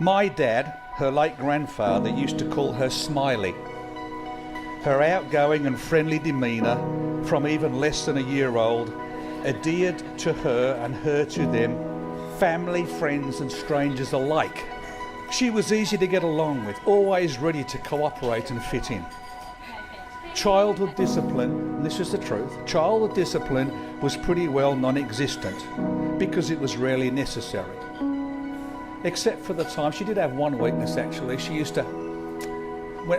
My dad, her late grandfather, used to call her Smiley. Her outgoing and friendly demeanour, from even less than a year old, adhered to her and her to them, family, friends and strangers alike. She was easy to get along with, always ready to cooperate and fit in. Childhood discipline, and this is the truth, childhood discipline was pretty well non-existent because it was rarely necessary. Except for the time, she did have one weakness actually. She used to,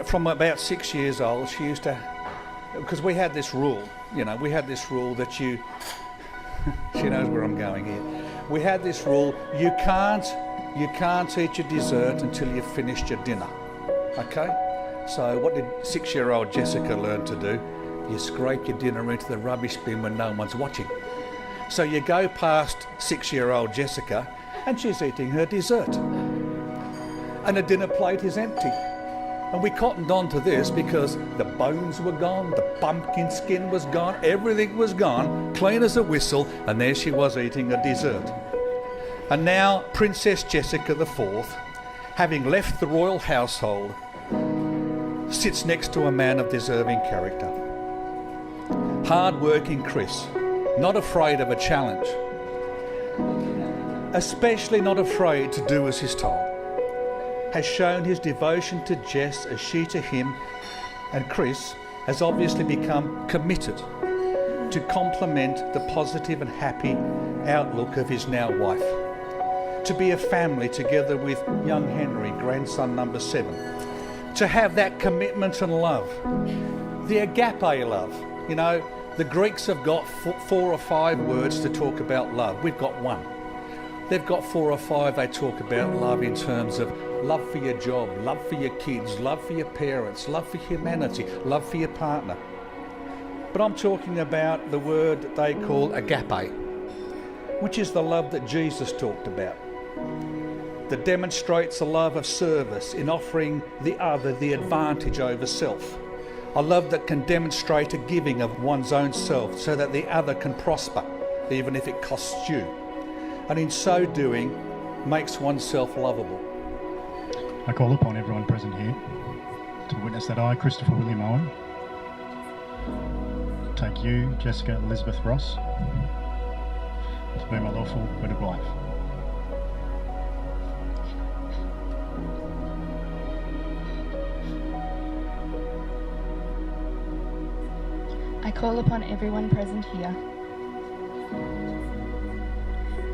from about 6 years old, she used to, because we had this rule, that you, she knows where I'm going here. We had this rule, you can't eat your dessert until you've finished your dinner, okay? So what did 6-year-old Jessica learn to do? You scrape your dinner into the rubbish bin when no one's watching. So you go past 6-year-old Jessica and she's eating her dessert. And the dinner plate is empty. And we cottoned on to this because the bones were gone, the pumpkin skin was gone, everything was gone, clean as a whistle, and there she was eating a dessert. And now Princess Jessica IV, having left the royal household, sits next to a man of deserving character. Hard-working Chris, not afraid of a challenge, especially not afraid to do as he's told, has shown his devotion to Jess as she to him, and Chris has obviously become committed to complement the positive and happy outlook of his now wife, to be a family together with young Henry, grandson number 7, to have that commitment and love, the agape love. You know, the Greeks have got 4 or 5 words to talk about love. We've got one. They've got 4 or 5 they talk about love in terms of love for your job, love for your kids, love for your parents, love for humanity, love for your partner. But I'm talking about the word that they call agape, which is the love that Jesus talked about, that demonstrates a love of service in offering the other the advantage over self. A love that can demonstrate a giving of one's own self so that the other can prosper, even if it costs you. And in so doing, makes oneself lovable. I call upon everyone present here to witness that I, Christopher William Owen, take you, Jessica Elizabeth Ross, to be my lawful wedded wife. I call upon everyone present here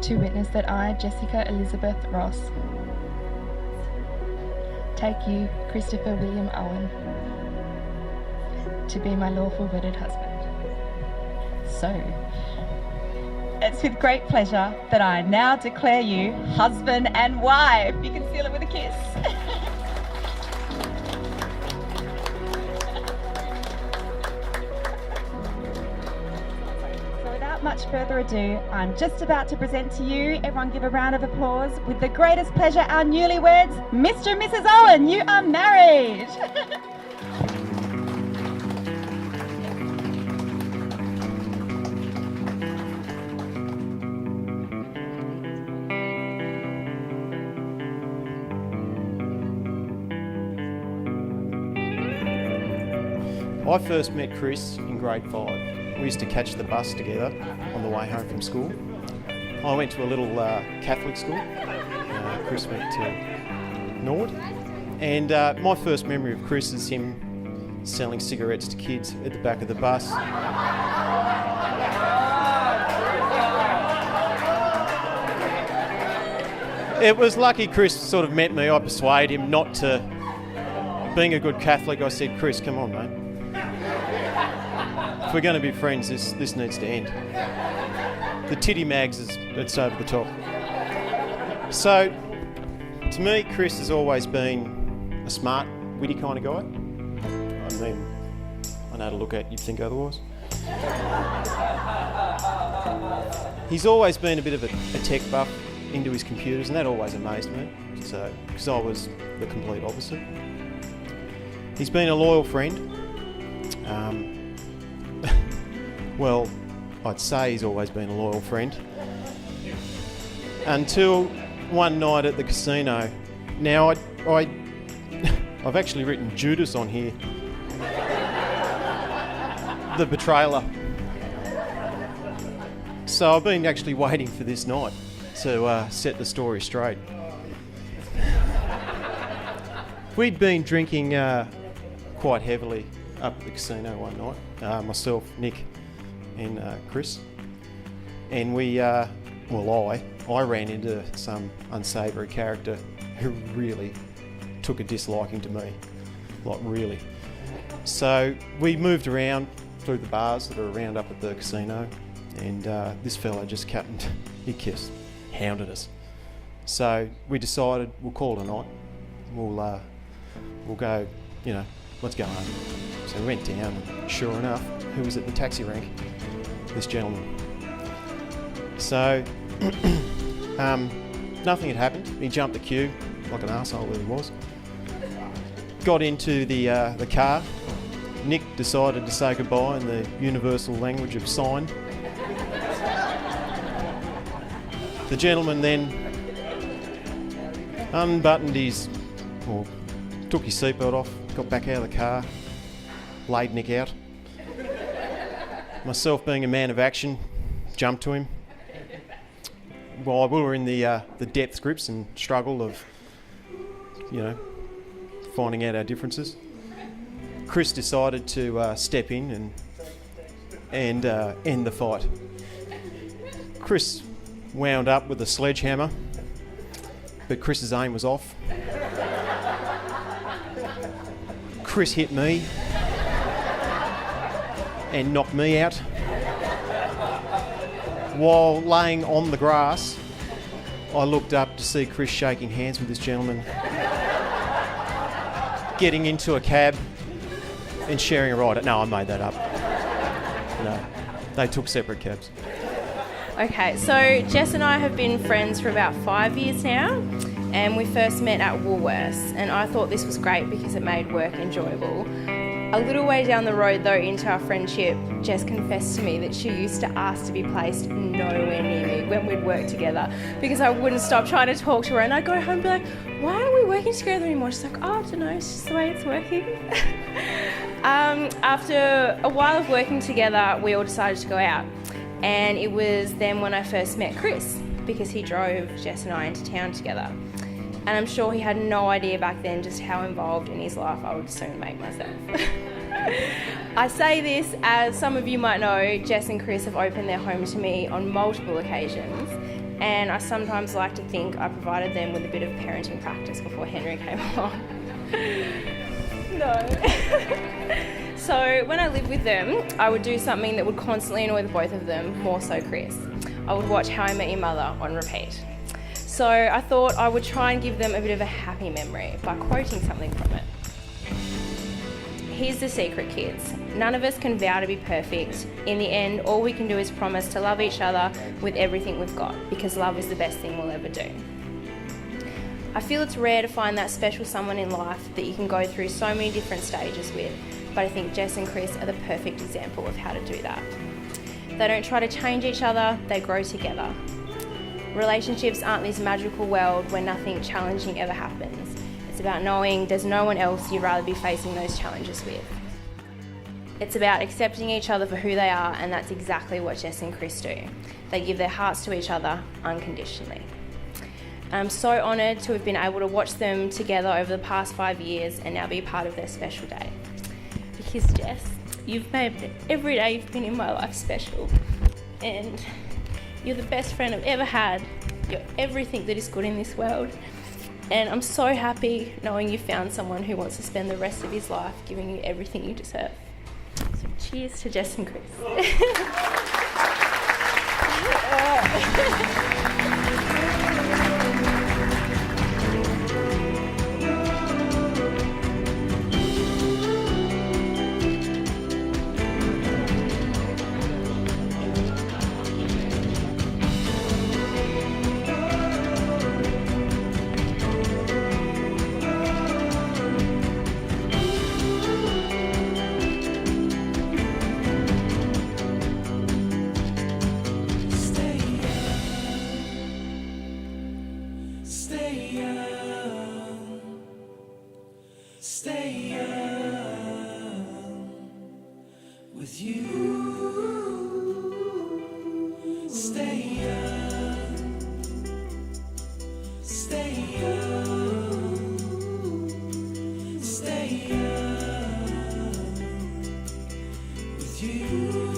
to witness that I, Jessica Elizabeth Ross, take you, Christopher William Owen, to be my lawful wedded husband. So, it's with great pleasure that I now declare you husband and wife. You can seal it with a kiss. Much further ado, I'm just about to present to you, everyone give a round of applause, with the greatest pleasure, our newlyweds, Mr. and Mrs. Owen, you are married. I first met Chris in grade 5. We used to catch the bus together on the way home from school. I went to a little Catholic school. Chris went to Nord. And my first memory of Chris is him selling cigarettes to kids at the back of the bus. It was lucky Chris sort of met me. I persuaded him not to. Being a good Catholic, I said, Chris, come on, mate. If we're going to be friends, this needs to end. The titty mags, it's over the top. So, to me, Chris has always been a smart, witty kind of guy. I mean, I know how to look at, you'd think otherwise. He's always been a bit of a tech buff, into his computers, and that always amazed me. So, because I was the complete opposite. He's been a loyal friend. Well, I'd say he's always been a loyal friend. Until one night at the casino, Now, I've actually written Judas on here. The betrayer. So I've been actually waiting for this night to set the story straight. We'd been drinking quite heavily up at the casino one night, myself, Nick and Chris. And I ran into some unsavoury character who really took a disliking to me, like really. So we moved around through the bars that are around up at the casino, and this fella just hounded us. So we decided we'll call it a night. We'll go, let's go home. So we went down, and sure enough, who was at the taxi rank? This gentleman. So nothing had happened. He jumped the queue like an arsehole that he was. Got into the car. Nick decided to say goodbye in the universal language of sign. The gentleman then took his seatbelt off, got back out of the car, laid Nick out. Myself, being a man of action, jumped to him. While we were in the depth grips and struggle of, finding out our differences, Chris decided to step in and end the fight. Chris wound up with a sledgehammer, but Chris's aim was off. Chris hit me and knocked me out. While laying on the grass, I looked up to see Chris shaking hands with this gentleman, getting into a cab and sharing a ride. No, I made that up. No, they took separate cabs. Okay, so Jess and I have been friends for about 5 years now, and we first met at Woolworths, and I thought this was great because it made work enjoyable. A little way down the road though into our friendship, Jess confessed to me that she used to ask to be placed nowhere near me when we'd work together because I wouldn't stop trying to talk to her, and I'd go home and be like, why aren't we working together anymore? She's like, oh, I don't know, it's just the way it's working. After a while of working together, we all decided to go out, and it was then when I first met Chris because he drove Jess and I into town together. And I'm sure he had no idea back then just how involved in his life I would soon make myself. I say this as some of you might know, Jess and Chris have opened their home to me on multiple occasions, and I sometimes like to think I provided them with a bit of parenting practice before Henry came along. No. So when I lived with them, I would do something that would constantly annoy the both of them, more so Chris. I would watch How I Met Your Mother on repeat. So I thought I would try and give them a bit of a happy memory by quoting something from it. Here's the secret, kids. None of us can vow to be perfect. In the end, all we can do is promise to love each other with everything we've got, because love is the best thing we'll ever do. I feel it's rare to find that special someone in life that you can go through so many different stages with, but I think Jess and Chris are the perfect example of how to do that. They don't try to change each other, they grow together. Relationships aren't this magical world where nothing challenging ever happens. It's about knowing there's no one else you'd rather be facing those challenges with. It's about accepting each other for who they are, and that's exactly what Jess and Chris do. They give their hearts to each other unconditionally. And I'm so honoured to have been able to watch them together over the past 5 years and now be part of their special day. Because Jess, you've made every day you've been in my life special, and you're the best friend I've ever had. You're everything that is good in this world. And I'm so happy knowing you found someone who wants to spend the rest of his life giving you everything you deserve. So cheers to Jess and Chris. with you. Stay young, stay young, stay young with you.